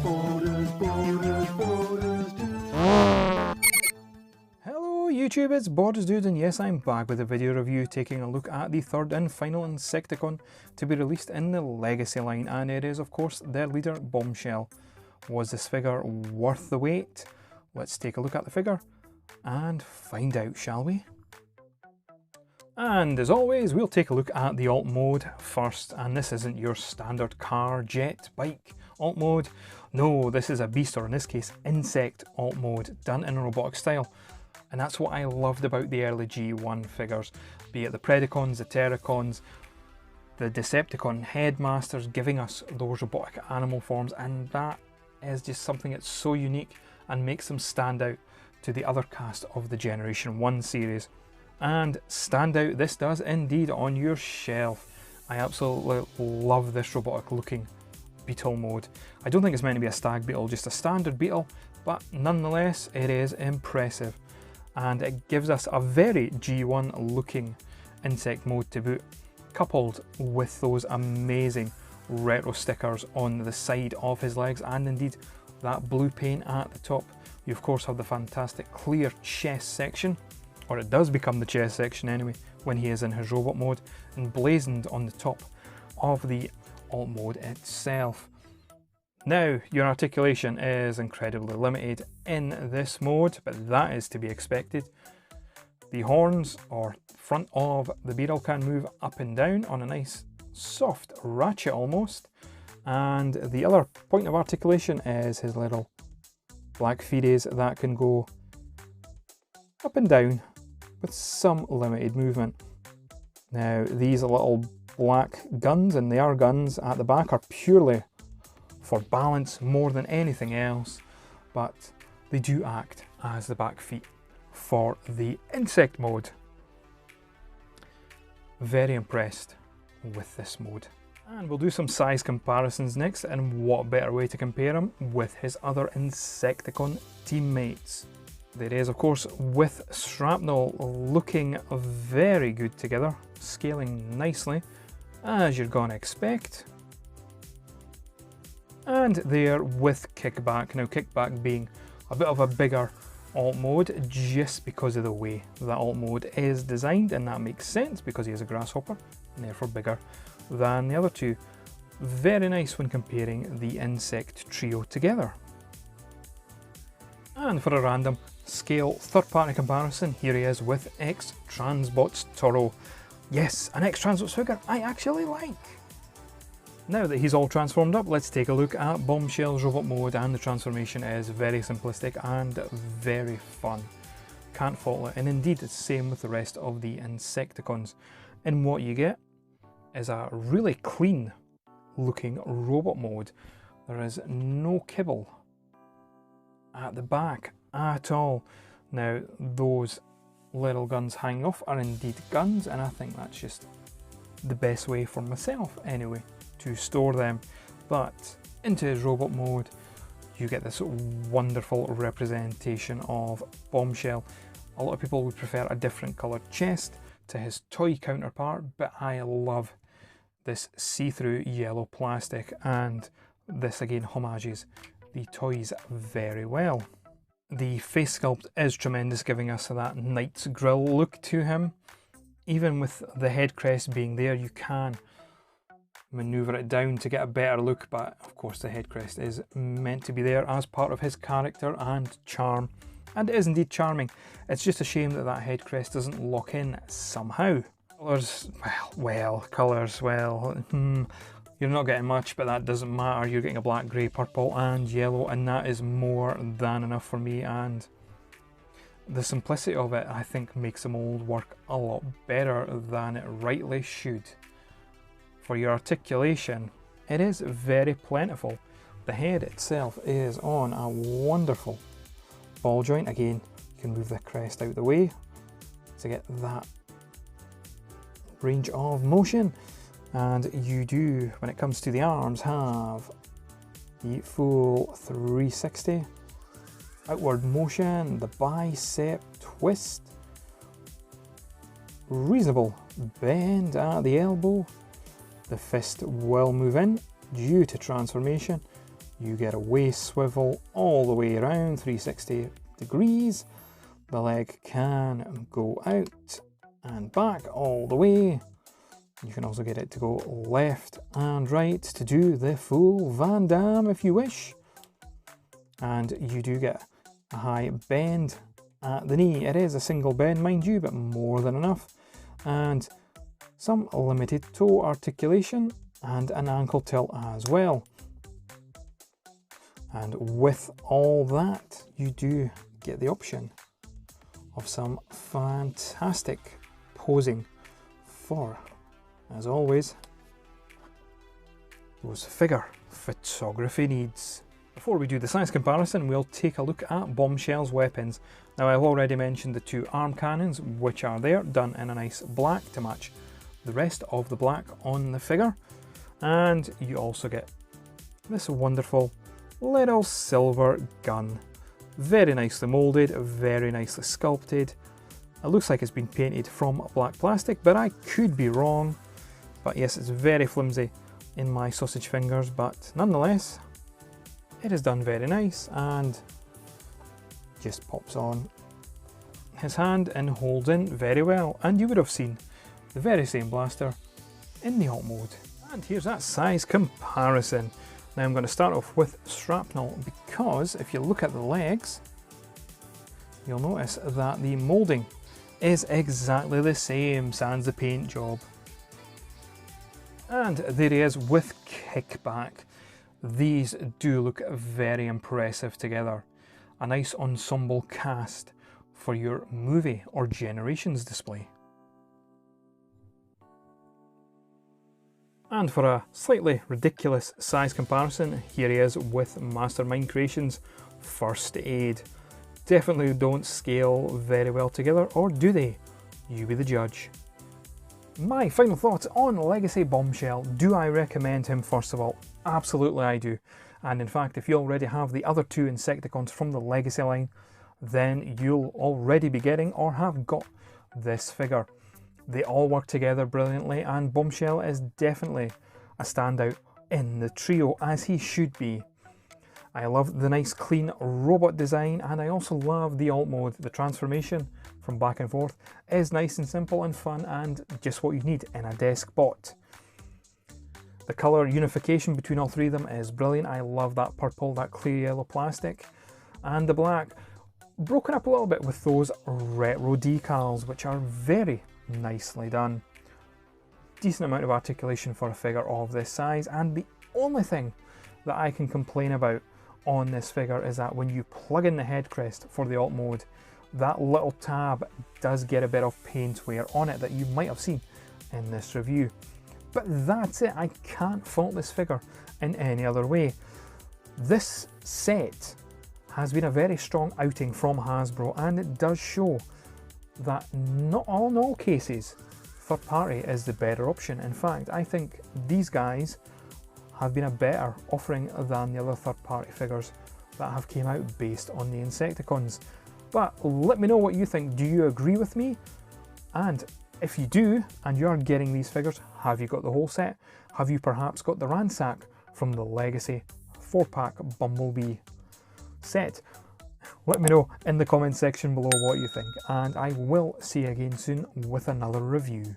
Hello YouTube, it's Borders Dude, and yes, I'm back with a video review taking a look at the third and final Insecticon to be released in the Legacy line, and it is of course their leader, Bombshell. Was this figure worth the wait? Let's take a look at the figure and find out, shall we? And as always, we'll take a look at the alt mode first, and this isn't your standard car, jet, bike alt mode. No, this is a beast, or in this case, insect alt mode, done in a robotic style. And that's what I loved about the early G1 figures, be it the Predacons, the Terracons, the Decepticon headmasters, giving us those robotic animal forms, and that is just something that's so unique and makes them stand out to the other cast of the Generation 1 series. And stand out this does indeed on your shelf. I absolutely love this robotic looking beetle mode. I don't think it's meant to be a stag beetle, just a standard beetle, but nonetheless it is impressive. And it gives us a very G1 looking insect mode to boot, coupled with those amazing retro stickers on the side of his legs, and indeed that blue paint at the top. You of course have the fantastic clear chest section, or it does become the chest section anyway, when he is in his robot mode, emblazoned on the top of the alt mode itself. Now, your articulation is incredibly limited in this mode, but that is to be expected. The horns, or front of the beetle, can move up and down on a nice soft ratchet almost, and the other point of articulation is his little black fides that can go up and down with some limited movement. Now, these little black guns, and they are guns at the back, are purely for balance more than anything else, but they do act as the back feet for the insect mode. Very impressed with this mode. And we'll do some size comparisons next, and what better way to compare him with his other Insecticon teammates. There is of course with Shrapnel looking very good together, scaling nicely as you're gonna expect. And there with Kickback. Now Kickback being a bit of a bigger alt mode just because of the way that alt mode is designed, and that makes sense because he is a grasshopper and therefore bigger than the other two. Very nice when comparing the insect trio together. And for a random scale third-party comparison, here he is with X-Transbot's Toro. Yes, an X-Transbots figure I actually like. Now that he's all transformed up, let's take a look at Bombshell's robot mode, and the transformation is very simplistic and very fun. Can't fault it, and indeed it's the same with the rest of the Insecticons. And what you get is a really clean looking robot mode. There is no kibble at the back at all. Now those little guns hanging off are indeed guns, and I think that's just the best way for myself anyway to store them. But into his robot mode you get this wonderful representation of Bombshell. A lot of people would prefer a different coloured chest to his toy counterpart, but I love this see-through yellow plastic, and this again homages the toys very well. The face sculpt is tremendous, giving us that knight's grill look to him. Even with the head crest being there, you can maneuver it down to get a better look, but of course the head crest is meant to be there as part of his character and charm, and it is indeed charming. It's just a shame that that head crest doesn't lock in somehow. Colours, you're not getting much, but that doesn't matter. You're getting a black, grey, purple and yellow, and that is more than enough for me, and the simplicity of it I think makes the mould work a lot better than it rightly should. For your articulation, it is very plentiful. The head itself is on a wonderful ball joint. Again, you can move the crest out of the way to get that range of motion. And you do, when it comes to the arms, have the full 360 outward motion, the bicep twist, reasonable bend at the elbow, the fist will move in due to transformation, You get a waist swivel all the way around 360 degrees. The leg can go out and back all the way. You can also get it to go left and right to do the full Van Damme if you wish. And you do get a high bend at the knee. It is a single bend, mind you, but more than enough. And some limited toe articulation and an ankle tilt as well. And with all that, you do get the option of some fantastic posing for, as always, those figure photography needs. Before we do the size comparison, we'll take a look at Bombshell's weapons. Now, I've already mentioned the two arm cannons, which are there, done in a nice black to match the rest of the black on the figure. And you also get this wonderful little silver gun. Very nicely moulded, very nicely sculpted. It looks like it's been painted from black plastic, but I could be wrong. But yes, it's very flimsy in my sausage fingers, but nonetheless, it is done very nice and just pops on his hand and holds in very well. And you would have seen the very same blaster in the alt mode. And here's that size comparison. Now I'm going to start off with shrapnel, because if you look at the legs, you'll notice that the moulding is exactly the same sans the paint job. And there he is with kickback. These do look very impressive together. A nice ensemble cast for your movie or Generations display. And for a slightly ridiculous size comparison, here he is with Mastermind Creations First Aid. Definitely don't scale very well together, or do they? You be the judge. My final thoughts on Legacy Bombshell. Do I recommend him? First of all, absolutely I do. And in fact, if you already have the other two Insecticons from the Legacy line, then you'll already be getting or have got this figure. They all work together brilliantly, and Bombshell is definitely a standout in the trio, as he should be. I love the nice clean robot design, and I also love the alt mode. The transformation from back and forth is nice and simple and fun, and just what you need in a desk bot. The colour unification between all three of them is brilliant. I love that purple, that clear yellow plastic, and the black, broken up a little bit with those retro decals, which are very nicely done. Decent amount of articulation for a figure of this size, and the only thing that I can complain about on this figure is that when you plug in the head crest for the alt mode, that little tab does get a bit of paint wear on it that you might have seen in this review. But that's it. I can't fault this figure in any other way. This set has been a very strong outing from Hasbro, and it does show that not all in all cases third party is the better option. In fact, I think these guys have been a better offering than the other third party figures that have came out based on the Insecticons. But let me know what you think. Do you agree with me? And if you do, and you are getting these figures, have you got the whole set? Have you perhaps got the Ransack from the Legacy 4-pack Bumblebee set? Let me know in the comment section below what you think, and I will see you again soon with another review.